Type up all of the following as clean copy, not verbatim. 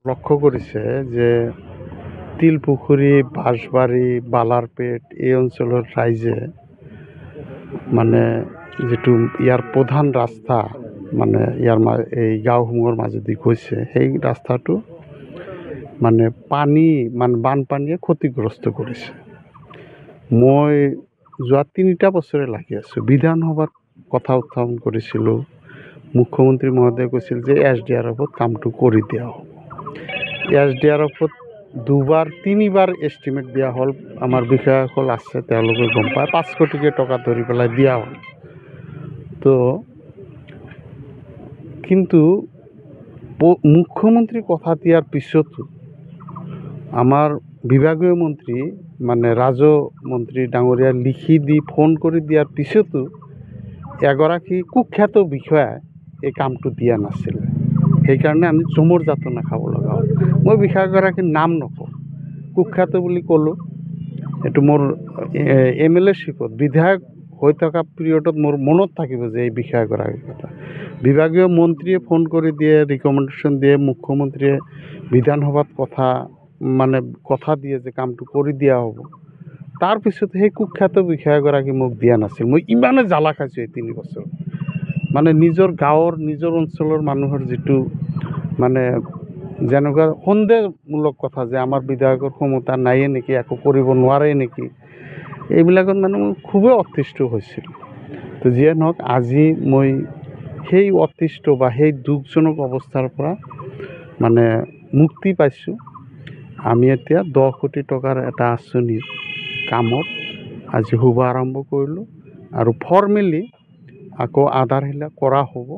লক্ষ্য কৰেছে যে তিলপুখুৰী, বাঁশবাৰী, বালাৰপেট এই অঞ্চলৰ ৰাইজে মানে যিটো ইয়াৰ প্ৰধান ৰাস্তা মানে ইয়াৰ এই গাঁওসমূহৰ মাজেদি গৈছে সেই ৰাস্তাটো মানে বানপানীয়ে ক্ষতিগ্ৰস্ত কৰিছে। মই যোৱা ৩টা বছৰে লাগি আছোঁ। বিধানসভাত কথা উত্থাপন কৰিছিলোঁ। মুখ্যমন্ত্ৰী মহোদয়ে কৈছিল যে SDRFত কামটো কৰি দিয়া হ'ব। SDRFত 2বাৰ 3বাৰ এষ্টিমেট দিয়া হ'ল। আমাৰ বিষয়াসকল আছে, তেওঁলোকে গম পায় 5 কোটিকে টকা ধৰি পেলাই দিয়া হ'ল। তো কিন্তু মুখ্যমন্ত্ৰী কথা দিয়াৰ পিছতো আমাৰ বিভাগীয় মন্ত্ৰী মানে মন্ত্ৰী ডাঙৰীয়া লিখি দি ফোন কৰি দিয়াৰ পিছতো এগৰাকী কুখ্যাত বিষয়াই এই কামটো দিয়া নাছিলে। সেইকাৰণে আমি চমুৰ যাতনা খাব লগা হ'ল। মই বিষয়াগৰাকীৰ নাম নকওঁ, কুখ্যাত বুলি ক'লোঁ। এইটো মোৰ MLA-শ্বিপত বিধায়ক হৈ থকা পিৰিয়ডত মোৰ মনত থাকিব যে এই বিষয়াগৰাকীৰ কথা। বিভাগীয় মন্ত্ৰীয়ে ফোন কৰি দিয়ে, ৰিকমেণ্ডেশ্যন দিয়ে, মুখ্যমন্ত্ৰীয়ে বিধানসভাত কথা দিয়ে যে কামটো কৰি দিয়া হ'ব। তাৰপিছত সেই কুখ্যাত বিষয়াগৰাকী মোক দিয়া নাছিল। মই ইমানে জ্বালা খাইছোঁ এই 3 বছৰ। মানে নিজৰ গাঁৱৰ, নিজৰ অঞ্চলৰ মানুহৰ যিটো মানে যেনেকুৱা সন্দেহমূলক কথা যে আমাৰ বিধায়কৰ ক্ষমতা নাইয়ে নেকি, একো কৰিব নোৱাৰে নেকি, এইবিলাকত মানে মই খুবেই অতিষ্ঠ হৈছিলোঁ। তো যিয়ে নহওক, আজি মই সেই অতিষ্ঠ বা সেই দুখজনক অৱস্থাৰ পৰা মানে মুক্তি পাইছোঁ। আমি এতিয়া 10 কোটি টকাৰ এটা আঁচনিৰ কামত আজি শুভ আৰম্ভ কৰিলোঁ আৰু ফৰ্মেলি আকৌ আধাৰশিলা কৰা হ'ব।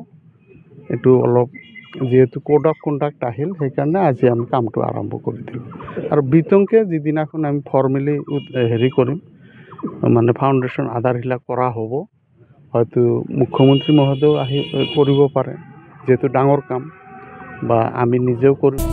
এইটো অলপ যিহেতু কোড অফ কণ্ডাক্ট আহিল, সেইকাৰণে আজি আমি কামটো আৰম্ভ কৰি দিলোঁ। আৰু বিতংকে যিদিনাখন আমি ফৰ্মেলি কৰিম মানে ফাউণ্ডেশ্যন আধাৰশিলা কৰা হ'ব, হয়তো মুখ্যমন্ত্ৰী মহোদয়েও আহি কৰিব পাৰে, যিহেতু ডাঙৰ কাম, বা আমি নিজেও কৰিম।